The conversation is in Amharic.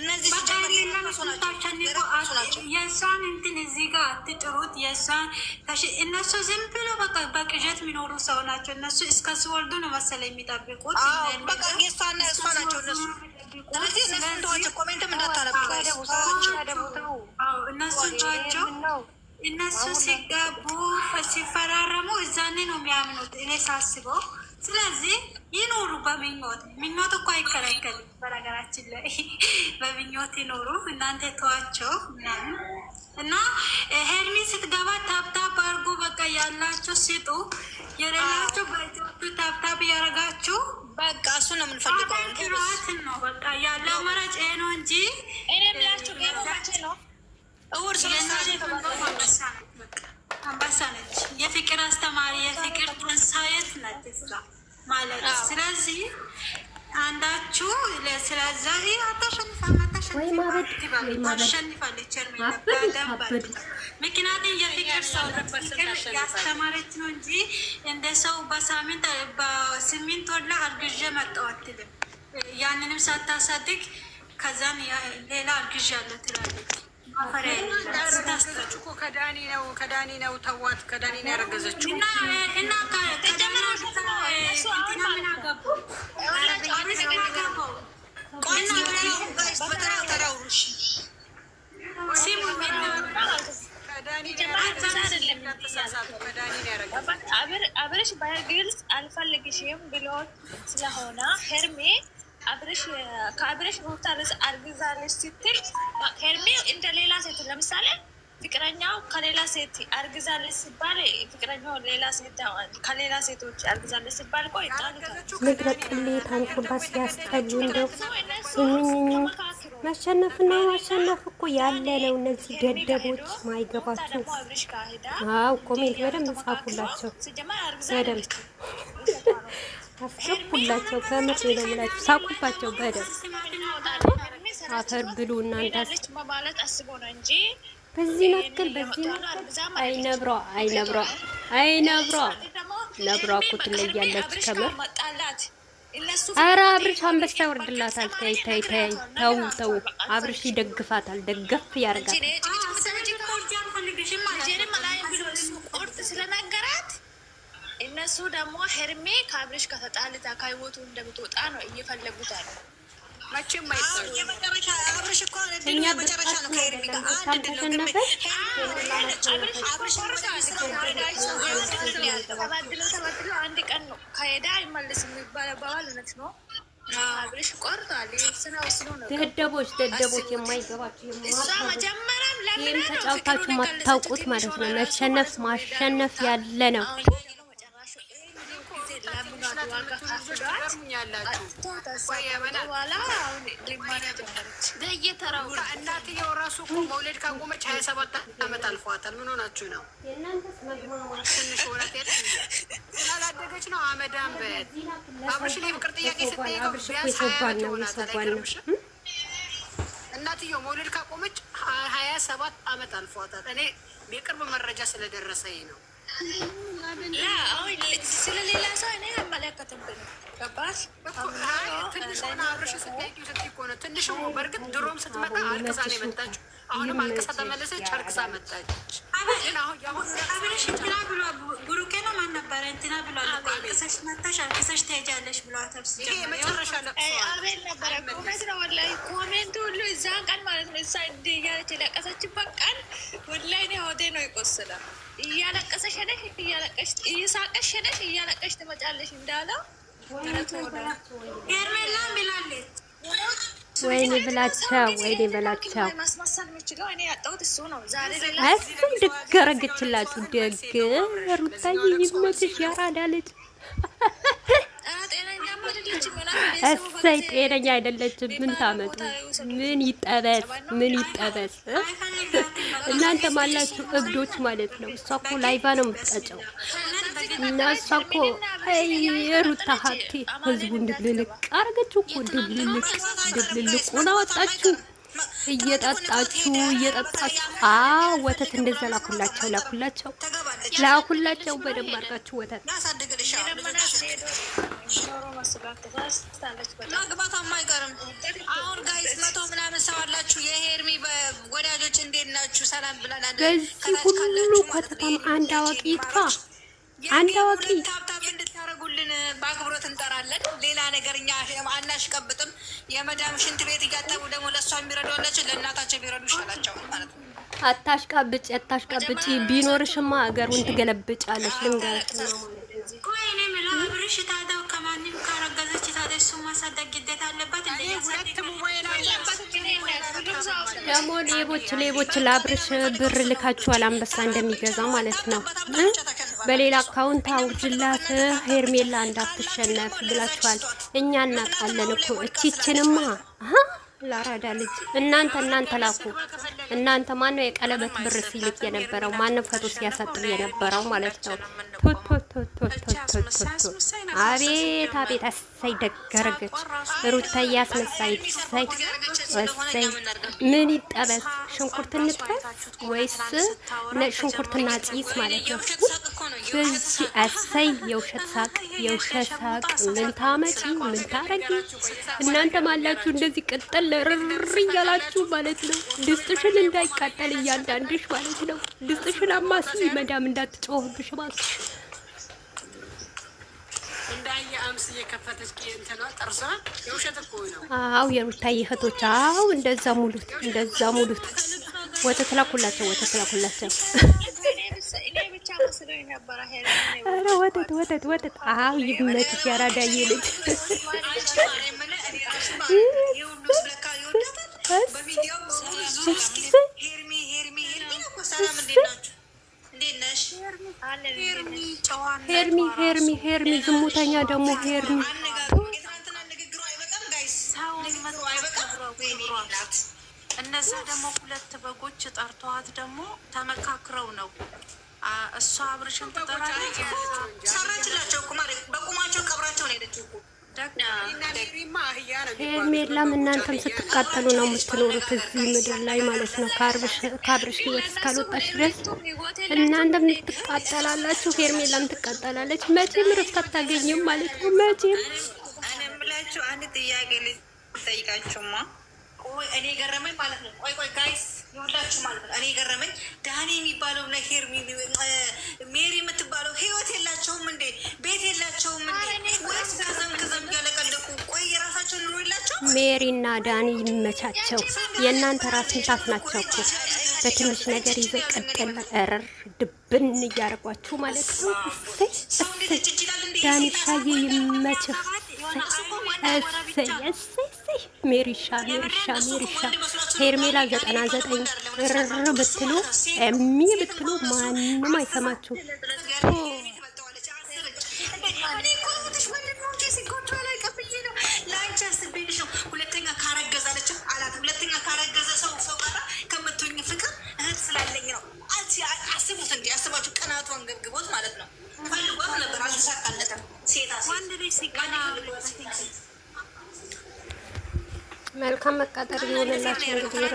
እነዚህ የእሷን እንትን እዚህ ጋር አትጥሩት። የእሷን እነሱ ዝም ብሎ በቃ በቅዠት የሚኖሩ ሰው ናቸው። እነሱ እስከ ሲወልዱ ነው መሰለኝ የሚጠብቁት። በቃ የእሷና እሷ ናቸው እነሱ። ስለዚህ እነሱን ተዋቸው፣ ኮሜንትም እንዳታነቡ እነሱን ተዋቸው። እነሱ ሲጋቡ ሲፈራረሙ እዛኔ ነው የሚያምኑት እኔ ሳስበው። ስለዚህ ይኖሩ በምኞት። ምኞት እኮ አይከለከልም በነገራችን ላይ በምኞት ይኖሩ። እናንተ ተዋቸው ምናምን እና ሄርሚ ስትገባ ታብታብ አድርጉ። በቃ ያላችሁ ስጡ፣ የሌላችሁ በእጃችሁ ታብታብ ያደረጋችሁ በቃ እሱ ነው የምንፈልገው። ራትን ነው በቃ ያለው መረጭ ነው እንጂ እኔ ብላችሁ ገባች ነው እውር አንበሳ ነች። የፍቅር አስተማሪ የፍቅር ተንሳየት ነች እሷ ማለት። ስለዚህ አንዳችሁ ስለዛ ታሸንፋለች። ምክንያቱም የፍቅር ሰው ያስተማረች ነው እንጂ እንደ ሰው በሳምንት በስምንት ወር ላይ አርግዤ መጣሁ አትልም። ያንንም ሳታሳድግ ከዛን ሌላ አርግዣለሁ ትላለች። ከዳኒ ነው ተዋት። ከዳኒ ነው ያረገዘችው እና አብረሽ በግልጽ አልፈልግሽም ብሎ ስለሆነ ሄርሜ ከአብረሽ ሩታ አርግዛለች ስትል ሄርሜ እንደ ሌላ ሴት ለምሳሌ ፍቅረኛው ከሌላ ሴት አርግዛለች ሲባል ፍቅረኛው ሌላ ሴት ከሌላ ሴቶች አርግዛለች ሲባል ቆይ ንግረቅሌ ታንኩላ ሲያስጠሉ እንደው ማሸነፍ ነው። ማሸነፍ እኮ ያለ ነው። እነዚህ ደደቦች ማይገባቸው። አው ኮሜንት በደንብ ጻፉላቸው፣ በደንብ አስገቡላቸው። ከምር ነው የምላችሁ፣ ሳቁባቸው በደንብ አፈር ብሉ እናንተ ማለት አስቦ ነው እንጂ በዚህ መካከል አይነብሯ ነብሯ እኮ ትለያለች ከምር። ኧረ አብርሽ አንበሳ ይወርድላታል። ተይ ተው አብርሽ ይደግፋታል፣ ደገፍ ያደርጋል። ስለነገራት እነሱ ደግሞ ሄርሜ ከአብርሽ ከተጣልታ ከህይወቱ እንደምትወጣ ነው እየፈለጉት አሉ። መቼም አይባሉ የመጨረሻ አብርሽ እኮ እኛ መጨረሻ ነው ከሄርሜ ጋር አንድ ተሸነፈ። ተበድሎ አንድ ቀን ነው ከሄዳ ይመልስ የሚባለው እውነት ነው። አብርሽ ቆርጧል። ስና ወስኖ ነው። ደደቦች የማይገባችሁ መጀመሪያም ለምን ተጫውታችሁ ማታውቁት ማለት ነው። ማሸነፍ ያለ ነው። እናትየው ራሱ እኮ መውለድ ካቆመች 27 ዓመት አልፏታል። ምን ሆናችሁ ነው? ትንሽ ወራት ስላላደገች ነው። አመዳም በአብርሽ ላይ ፍቅር ጥያቄ ስትጠይቀው ቢያንስ 20 ሆናታል። እናትየው መውለድ ካቆመች 27 ዓመት አልፏታል። እኔ የቅርብ መረጃ ስለደረሰኝ ነው። ስለሌላ ሰው እኔ አመለከትብን ገባሽ? ትንሽ ሆነ አብርሽ ስትጠይቂው ስትይ እኮ ነው። ትንሽ በእርግጥ ድሮም ስትመጣ አልቅሳ ነው የመጣችው። አሁንም አልቅሳ ተመለሰች፣ አልቅሳ መጣች። አብርሽ እንትና ብሎ ብሩኬ ነው ማን ነበረ እንትና ብሏል። አልቅሰሽ መጣሽ አልቅሰሽ ትሄጃለሽ ብሏታል። መጨረሻ አቤል ነበረ ኮሜንት ነው ወላሂ ኮሜንት ሁሉ እዛ ቀን ማለት ነው። እሷ እንዲህ እያለች የለቀሰችበት ቀን ወላሂ እኔ ሆዴ ነው ይቆስላል። እያለቀሰሽ ሄደሽ እየሳቀሽ ሄደሽ እያለቀሽ ትመጫለሽ እንዳለው ሄርሜላም ብላለች። ወይኔ በላቸው ማስመሰል የሚችለው እኔ ያጣሁት እሱ ነው። ዛሬ እሱም ደግ አደረገችላችሁ። ደግ ሩታዬ ይመችሽ፣ ያራዳ ልጅ። እሰይ ጤነኛ አይደለችም። ምን ታመጡ? ምን ይጠበስ? እናንተ ማላችሁ እብዶች ማለት ነው። እሷ እኮ ላይቫ ነው የምትቀጨው እና እሷ እኮ የሩታ ሀብቴ ህዝቡን ድብልልቅ አረገችው እኮ ድብልልቁን አወጣችሁ። እየጠጣችሁ ወተት እንደዛ ላኩላቸው በደንብ አድርጋችሁ ወተት ማግባቷም አይቀርም። አሁን ጋይስ 100 ምናምን ሰው የሄርሚ ወዳጆች እንዴት ናችሁ? ሰላም ብለናል። በዚህ ሁሉ ከተማም አንድ አዋቂ ይጥፋ፣ አንድ አዋቂ ታብታብ እንድታረጉልን በአክብሮት እንጠራለን። ሌላ ነገር እኛ አናሽቀብጥም። የመዳም ሽንት ቤት እያጠቡ ደግሞ ለእሷ የሚረዷላቸው ለእናታቸው ቢረዱ ይሻላቸዋል ማለት ነው። አታሽቃብጭ፣ አታሽቃብጭ። ቢኖርሽማ አገሩን ትገለብጫለሽ። ልንገርሽ ነው ቆይ እኔ የምለው አብርሽ ታዲያ ከማንም ካረገዘች ታዲያ እሱ ማሳደግ ግዴታ አለባት። ደግሞ ሌቦች ለአብርሽ ብር ልካችኋል፣ አንበሳ እንደሚገዛ ማለት ነው። በሌላ አካውንት አውርጅላት ሄርሜላ እንዳትሸነፍ ብላችኋል። እኛ እናውቃለን እኮ እቺችንማ ላራዳ ልጅ እናንተ ላኩ። እናንተ ማን ነው የቀለበት ብር ሲልክ የነበረው? ማን ነው ፈቶ ሲያሳጥብ የነበረው ማለት ነው? አቤት አቤት! አሳይ ደገረገች ሩታዬ አስመሳይ። እሰይ ምን ይጠበስ? ሽንኩርት እንጥበስ ወይስ ሽንኩርትና ጭስ ማለት ነው? በዚህ አሳይ የውሸት ሳቅ ምን ታመጪ ምን ታረጊ? እናንተ ማላችሁ እንደዚህ ቅጥል ርር እያላችሁ ማለት ነው። ድስጥሽን እንዳይቃጠል እያንዳንድሽ ማለት ነው። ድስጥሽን አማሲ መዳም እንዳትጮህብሽ እባክሽ። እንዳየ አምስ እየከፈተች እንትና ጥርሷ የውሸት እኮ ነው። አው የሩታዬ እህቶች አው እንደዛ ሙሉት ወተት ላኩላቸው። ኧረ ወተት አው ይመችሽ ያራዳዬ ልጅ። ሄርሚ ዝሙተኛ ደግሞ ሄርሚ እነዛ ደግሞ ሁለት በጎች ጠርተዋት ደግሞ ተመካክረው ነው እሷ አብርሽን ትጠራለች። ሰራችላቸው እኮ ማለት በቁማቸው ቀብራቸው ነው ሄደችው እኮ። ሄርሜላም እናንተም ስትቃጠሉ ነው የምትኖሩት እዚህ ምድር ላይ ማለት ነው። ከአብርሽ ህይወት እስካልወጣች ድረስ እናንተም ትቃጠላላችሁ፣ ሄርሜላም ትቃጠላለች። መቼም ረፍት አታገኝም ማለት ነው። መቼም እኔ የምላችሁ አንድ ጥያቄ ልጠይቃችሁማ። እኔ ገረመኝ ማለት ነው። ቆይ ጋይስ ይኸውላችሁ ማለት ነው። እኔ ገረመኝ ዳኒ የሚባለው እና ሜሪ የምትባለው ህይወት የላቸውም እንዴ? ቤት የላቸውም እንዴ? ወይስ ከዘም ያለቀለቁ? ቆይ የራሳቸው ኑሮ የላቸው? ሜሪና ዳኒ ይመቻቸው። የእናንተ ራስ ምታት ናቸው እኮ በትንሽ ነገር ይዘው ቀጥል እረር ድብን እያደረጓችሁ ማለት ነው። ዳኒ ሻዬ ይመችህ። እሰይ ሜሪሻ ሄርሜላ 99 እርር ብትሉ ብትሉ ማንም አይሰማችሁ። ሁለተኛ ካረገዘ ሰው ጋር ከምትሆኝ ፍቅር እህት ስላለኝ ነው። አስቡት እንዲ አስባችሁ ቀናቷን ገብግቦት ማለት ነው። ፈልጓት ነበር አልተሳካለትም። ወንድ ልጅ ሲቀና መልካም መቃጠር ይሆንላችሁ። እንግዲህ